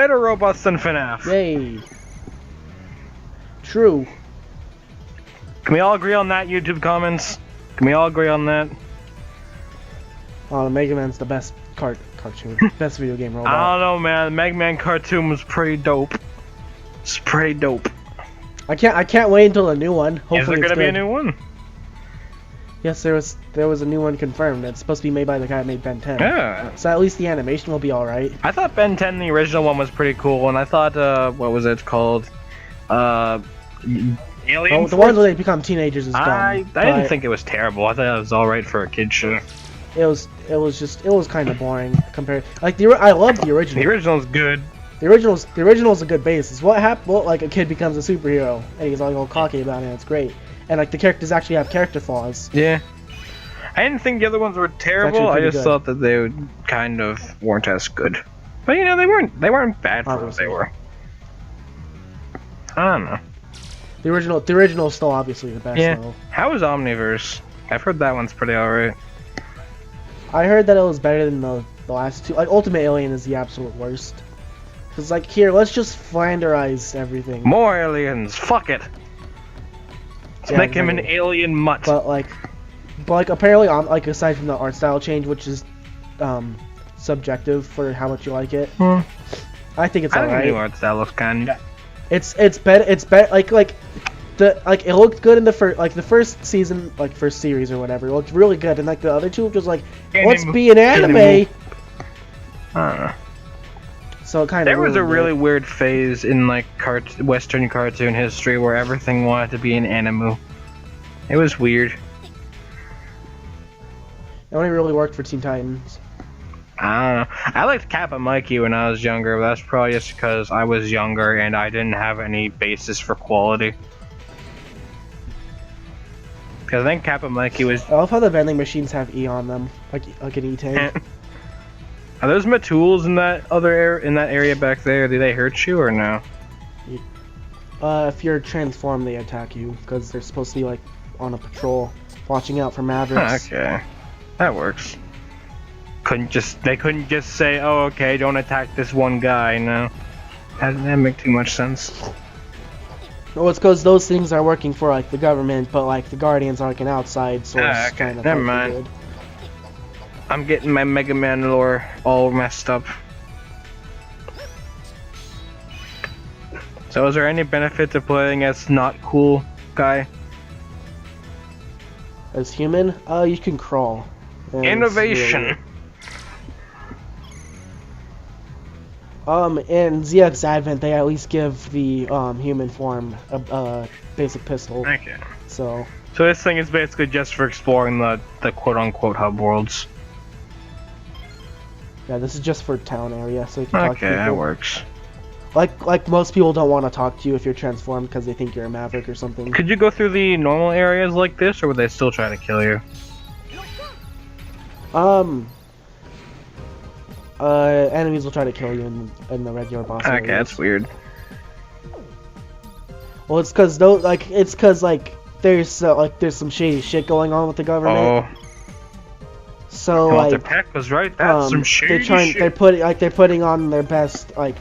better robots than FNAF. Yay. True. Can we all agree on that, YouTube comments? Can we all agree on that? Oh, Mega Man's the best cartoon. Best video game robot. I don't know, man. The Mega Man cartoon was pretty dope. It's pretty dope. I can't wait until a new one. Hopefully Is there it's gonna good. be a new one? Yes, there was a new one confirmed. It's supposed to be made by the guy that made Ben 10. Yeah. So at least the animation will be alright. I thought Ben 10, the original one, was pretty cool, and I thought, what was it called? Alien Oh, the Force? ones where they become teenagers is dumb. I didn't think it was terrible. I thought it was alright for a kid's show. It was kind of boring compared. Like I love the original. The original's good. The original's a good basis. What happened? Well, like a kid becomes a superhero and he's like all cocky about it. And it's great, and like the characters actually have character flaws. Yeah. I didn't think the other ones were terrible. I just thought that they would kind of weren't as good. But you know, they weren't bad for what they were. I don't know. The original is still obviously the best. Yeah. Though. How is Omniverse? I've heard that one's pretty alright. I heard that it was better than the last two. Like Ultimate Alien is the absolute worst. Cause like here, let's just Flanderize everything. More aliens. Fuck it. Let's make him an alien mutt. But like apparently, like aside from the art style change, which is subjective for how much you like it, I think it's alright. I think the new art style looks kind of. It's better. It's better. Like it looked good in the first season, like first series or whatever. It looked really good, and like the other two, just like let's be an anime. I don't know. So it kind of. There was a really weird phase in like Western cartoon history where everything wanted to be an anime. It was weird. It only really worked for Teen Titans. I don't know. I liked Kappa Mikey when I was younger, but that's probably just because I was younger and I didn't have any basis for quality. Because I think Kappa Mikey was. I love how the vending machines have E on them, like an E-tank. Are those Matools in that area back there? Do they hurt you or no? If you're transformed, they attack you because they're supposed to be like on a patrol, watching out for Mavericks. Okay, that works. They couldn't just say, oh, okay, don't attack this one guy. No, that didn't make too much sense. Well, it's because those things are working for like the government, but like the Guardians are like an outside source. Okay, kind of never mind. good. I'm getting my Mega Man lore all messed up. So is there any benefit to playing as not cool guy? As human, you can crawl. And Innovation! In ZX Advent, they at least give the human form a basic pistol. Okay. So this thing is basically just for exploring the quote-unquote hub worlds. yeah, this is just for town area, so you can talk to Okay, people. that works. Like most people don't want to talk to you if you're transformed because they think you're a maverick or something. Could you go through the normal areas like this, or would they still try to kill you? Enemies will try to kill you in the regular boss Okay, areas. that's weird. Well, it's because there's some shady shit going on with the government. Oh, So Walter like Peck was right. That's some shady shit. they're putting on their best like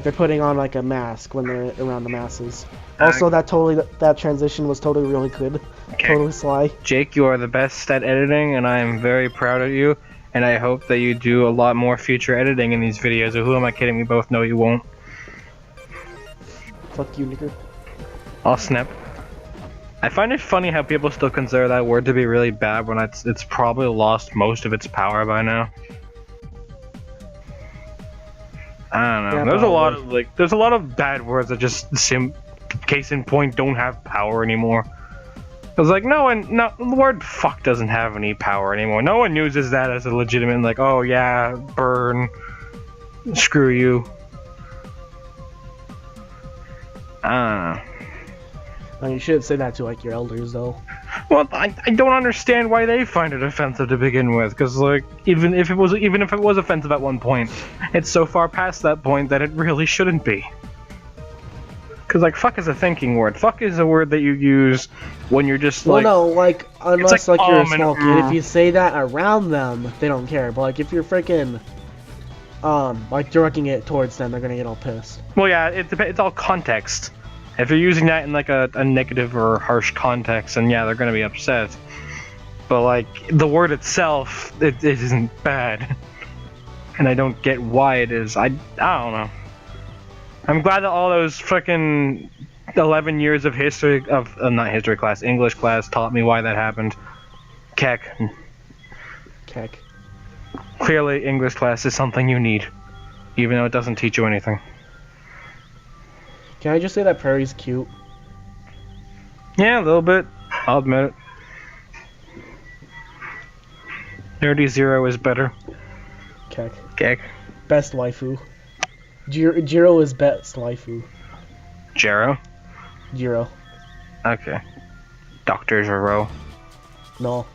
they're putting on like a mask when they're around the masses. Also, that transition was totally really good. Okay. Totally sly. Jake, you are the best at editing, and I am very proud of you. And I hope that you do a lot more future editing in these videos. Or who am I kidding? We both know you won't. Fuck you, nigger. I'll snap. I find it funny how people still consider that word to be really bad when it's probably lost most of its power by now. I don't know. Yeah, There's a lot of bad words that just case in point don't have power anymore. It's like the word fuck doesn't have any power anymore. No one uses that as a legitimate like, oh yeah, burn, screw you. I don't know. I mean, you shouldn't say that to like your elders though. Well, I don't understand why they find it offensive to begin with, because like even if it was offensive at one point, it's so far past that point that it really shouldn't be. Because like fuck is a thinking word. Fuck is a word that you use when you're just like. Well, no, like unless like you're a small kid, and if you say that around them, they don't care. But like if you're freaking, like directing it towards them, they're gonna get all pissed. Well, yeah, it's all context. If you're using that in like a negative or harsh context, then yeah, they're gonna be upset. But like the word itself, it isn't bad, and I don't get why it is. I don't know. I'm glad that all those fucking 11 years of history of not history class, English class taught me why that happened. Keck. Clearly, English class is something you need, even though it doesn't teach you anything. Can I just say that Prairie's cute? Yeah, a little bit. I'll admit it. Nerdy Zero is better. Keck. Best waifu. Jiro is best waifu. Jero? Jiro. Okay. Dr. Gero. No.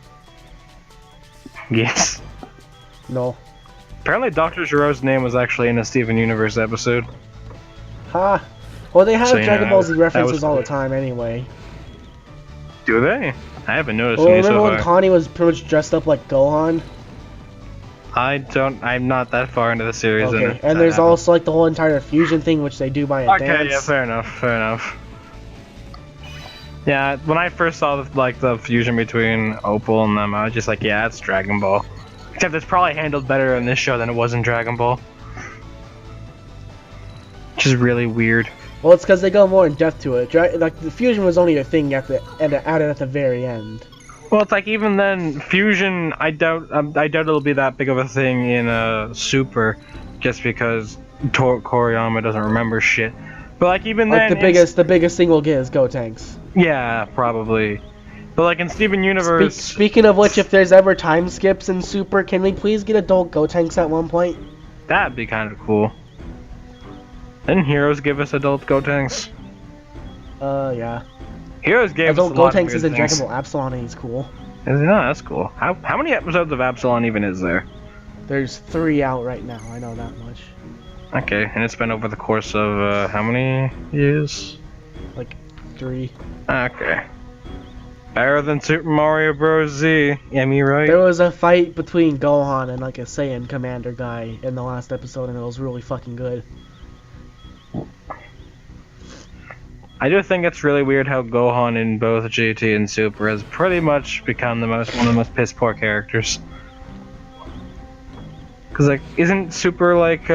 Yes. No. Apparently Dr. Gero's name was actually in a Steven Universe episode. Ha! Well, they have So, you Dragon know, Ball Z references was all the cool. time anyway. Do they? I haven't noticed Well, any so remember when far. Connie was pretty much dressed up like Gohan? I'm not that far into the series. Okay, and there's also like the whole entire fusion thing, which they do by a Okay, dance. yeah, fair enough. Yeah, when I first saw the fusion between Opal and them, I was just like, yeah, it's Dragon Ball. Except it's probably handled better in this show than it was in Dragon Ball. Which is really weird. Well, it's because they go more in depth to it. Like the fusion was only a thing added at the very end. Well, it's like even then, fusion. I doubt it'll be that big of a thing in Super, just because Koriyama doesn't remember shit. But like even Like then, the biggest thing we'll get is Gotenks. Yeah, probably. But like in Steven Universe. Speaking of which, if there's ever time skips in Super, can we please get adult Gotenks at one point? That'd be kind of cool. Didn't Heroes give us adult Gotenks? Yeah. Heroes gave adult us a lot of Gotenks weird is in things. Dragon Ball Absalon and he's cool. Is it not? That's cool. How many episodes of Absalon even is there? There's 3 out right now, I know that much. Okay, and it's been over the course of how many years? Like 3. Okay. Better than Super Mario Bros. Z. Yeah, me right? There was a fight between Gohan and like a Saiyan commander guy in the last episode and it was really fucking good. I do think it's really weird how Gohan in both GT and Super has pretty much become one of the most piss poor characters. Cause like, isn't Super like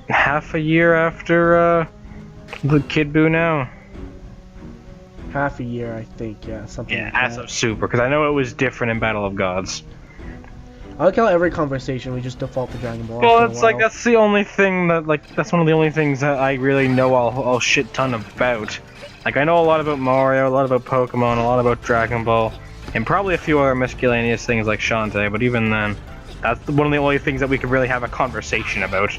half a year after the Kid Buu now? Half a year, I think, yeah, something Yeah, like as that. of Super, because I know it was different in Battle of Gods. I like how every conversation we just default to Dragon Ball. Well, after a it's like while. that's the only thing that's one of the only things that I really know a shit ton about. Like I know a lot about Mario, a lot about Pokemon, a lot about Dragon Ball, and probably a few other miscellaneous things like Shantae. But even then, that's one of the only things that we could really have a conversation about.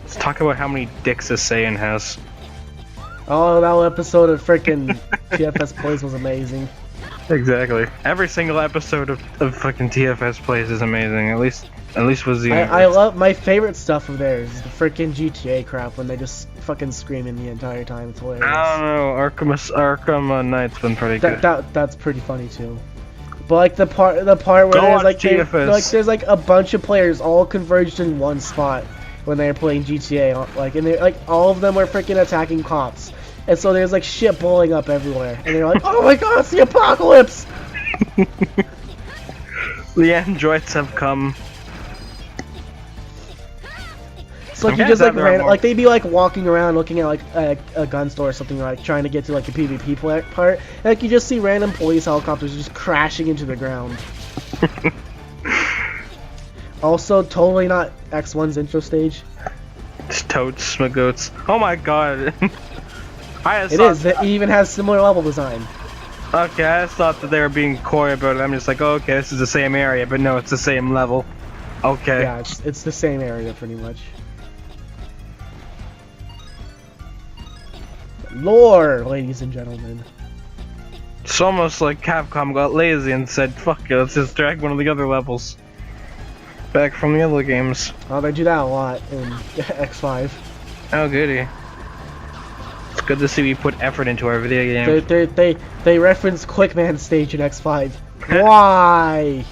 Let's talk about how many dicks a Saiyan has. Oh, that episode of frickin' TFS Plays was amazing. Exactly. Every single episode of fucking TFS Plays is amazing. At least was the. I love my favorite stuff of theirs is the frickin' GTA crap when they just fucking screaming the entire time. It's hilarious. I don't know. Arkham Knight's been pretty good. That's pretty funny too. But like the part where there's like there's like a bunch of players all converged in one spot when they were playing GTA, like and they like all of them were freaking attacking cops, and so there's like shit blowing up everywhere, and they're like, oh my god, it's the apocalypse! The androids have come. It's like you just like they'd be like walking around looking at like a gun store or something, like trying to get to like the PvP part, and like you just see random police helicopters just crashing into the ground. Also, totally not X1's intro stage. It's Toads, Smagoats. Oh my god. It is. It even has similar level design. Okay, I just thought that they were being coy about it. I'm just like, oh, okay, this is the same area, but no, it's the same level. Okay. Yeah, it's the same area pretty much. Lore, ladies and gentlemen. It's almost like Capcom got lazy and said, fuck it, let's just drag one of the other levels back from the other games. Oh, they do that a lot in X5. Oh, goody. It's good to see we put effort into our video games. They reference Quickman stage in X5. Why?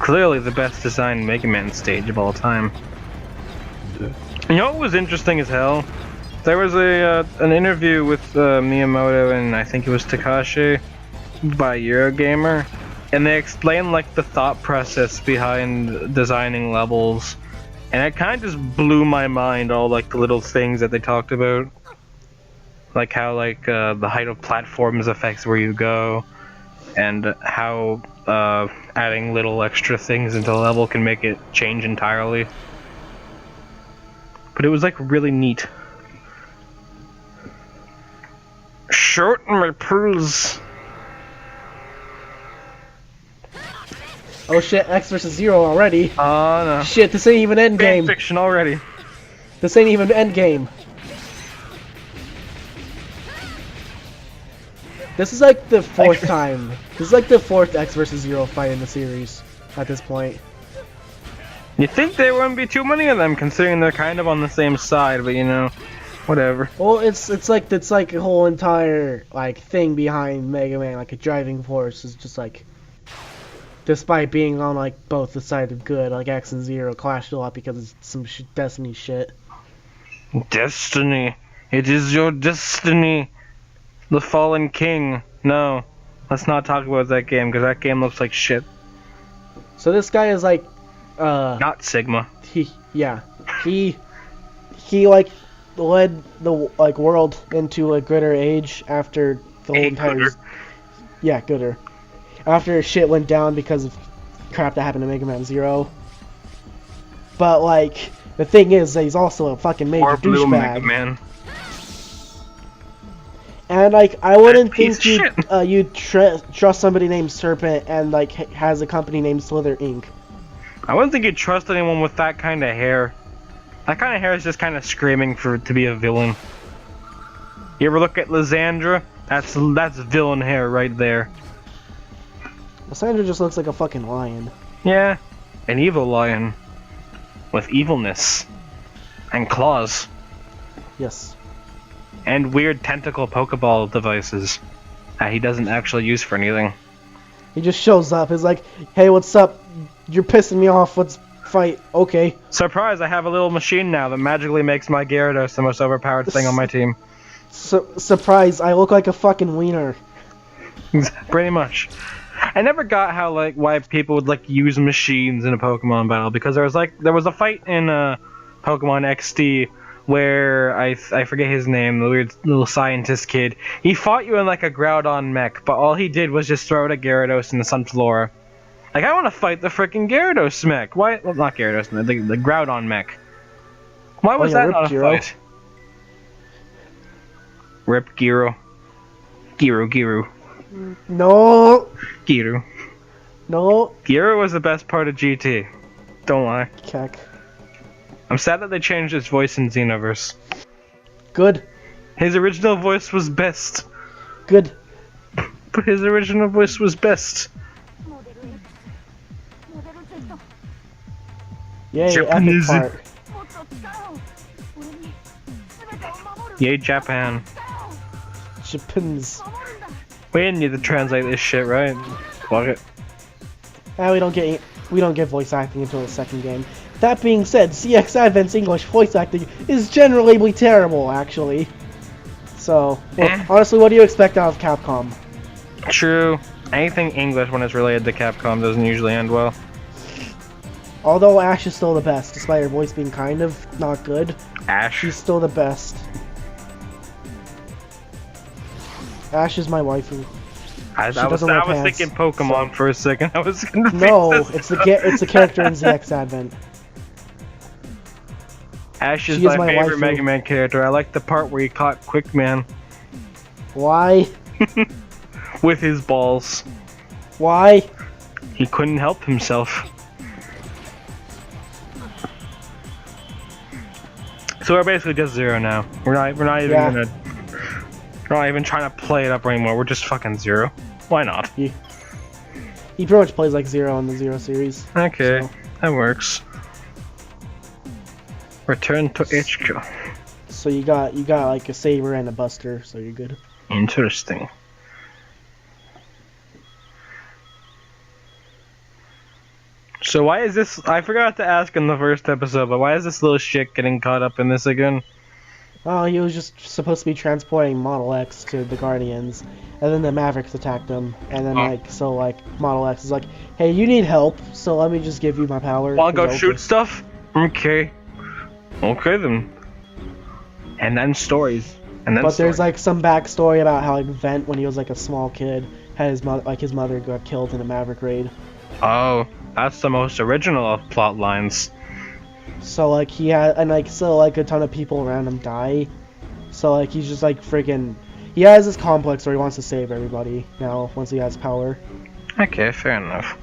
clearly the best designed Mega Man stage of all time. You know what was interesting as hell? There was an interview with Miyamoto and I think it was Takashi by Eurogamer, and they explained like the thought process behind designing levels, and it kind of just blew my mind, all like the little things that they talked about, like how like the height of platforms affects where you go, and how adding little extra things into the level can make it change entirely. But it was like really neat. Shorten my pearls. Oh shit, X versus Zero already. Oh no. Shit, this ain't even endgame. Fiction already. This ain't even endgame. This is like the fourth time. This is like the fourth X versus Zero fight in the series at this point. You think there wouldn't be too many of them, considering they're kind of on the same side, but you know, whatever. Well, it's like a whole entire like thing behind Mega Man, like a driving force is just like, despite being on like both the side of good, like X and Zero clashed a lot because it's some Destiny shit. Destiny, it is your destiny, the fallen king. No, let's not talk about that game because that game looks like shit. So this guy is like, not Sigma. He like led the like world into a gooder age after the whole entire gooder. After shit went down because of crap that happened to Mega Man Zero. But like the thing is that he's also a fucking major douchebag. Mega Man. And like I wouldn't think you'd trust somebody named Serpent and like has a company named Slither Inc. I wouldn't think you'd trust anyone with that kind of hair. That kind of hair is just kind of screaming to be a villain. You ever look at Lysandra? That's villain hair right there. Lysandra just looks like a fucking lion. Yeah, an evil lion with evilness and claws. Yes. And weird tentacle Pokeball devices that he doesn't actually use for anything. He just shows up. He's like, "Hey, what's up? You're pissing me off. Let's fight." Okay. Surprise! I have a little machine now that magically makes my Gyarados the most overpowered thing on my team. Surprise! I look like a fucking wiener. Pretty much. I never got how why people would use machines in a Pokemon battle, because there was a fight in Pokemon XD where I forget his name, the weird little scientist kid. He fought you in a Groudon mech, but all he did was just throw out a Gyarados into Sunflora. Like, I want to fight the frickin' Gyarados mech. Why? Well, not Gyarados, the Groudon mech. Why was that not a fight? Rip Gyro. Gyro. No. Gyro. No. Gyro was the best part of GT. Don't lie. Keck. I'm sad that they changed his voice in Xenoverse. Good. His original voice was best. Good. But his original voice was best. Yay, Japanese. epic part. Yay, Japan. Japans. We didn't need to translate this shit, right? Fuck it. We don't get voice acting until the second game. That being said, CX Advent's English voice acting is generally terrible, actually. So, well, honestly, what do you expect out of Capcom? True. Anything English when it's related to Capcom doesn't usually end well. Although Ash is still the best, despite her voice being kind of not good. Ash? She's still the best. Ash is my waifu. I was thinking Pokemon for a second. I was confused. No, it's the character in ZX Advent. Ash is my favorite Mega Man character. I like the part where he caught Quickman. Why? With his balls. Why? He couldn't help himself. So we're basically just Zero now. We're not even trying to play it up anymore. We're just fucking Zero. Why not? He pretty much plays like Zero in the Zero series. Okay, so. That works. Return to HQ. So you got like a Saber and a Buster, so you're good. Interesting. So why is this? I forgot to ask in the first episode, but why is this little shit getting caught up in this again? Oh, he was just supposed to be transporting Model X to the Guardians, and then the Mavericks attacked him, and then Model X is like, hey, you need help, so let me just give you my power. Wanna go shoot stuff? Okay. Okay then. And then stories. And then. But there's like some backstory about how like Vent, when he was like a small kid, had his mother got killed in a Maverick raid. Oh, that's the most original of plot lines. So like he had, and like still like a ton of people around him die. So like he's just like freaking, he has this complex where he wants to save everybody now once he has power. Okay, fair enough.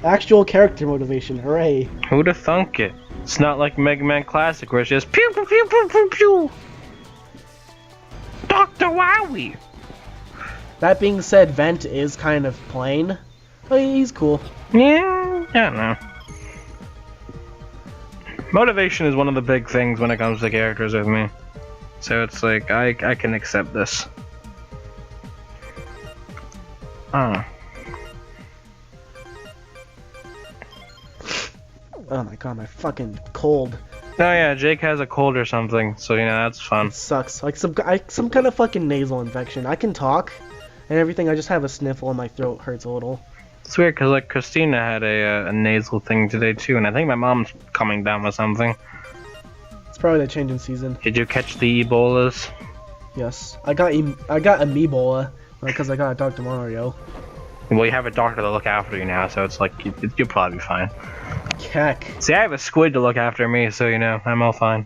Actual character motivation, hooray! Who'da thunk it? It's not like Mega Man Classic where it's just pew pew pew pew pew pew. Dr. Wowie. That being said, Vent is kind of plain. But he's cool. Yeah, I don't know. Motivation is one of the big things when it comes to characters with me. So it's like, I can accept this. Oh. Oh my god, my fucking cold. Oh yeah, Jake has a cold or something, so you know, that's fun. It sucks. Like some kind of fucking nasal infection. I can talk and everything, I just have a sniffle and my throat hurts a little. It's weird, because like Christina had a nasal thing today too, and I think my mom's coming down with something. It's probably the change in season. Did you catch the Ebolas? Yes. I got Ebola because I got a Dr. Mario. Well, you have a doctor to look after you now, so it's like, you'll probably be fine. Keck. See, I have a squid to look after me, so you know, I'm all fine.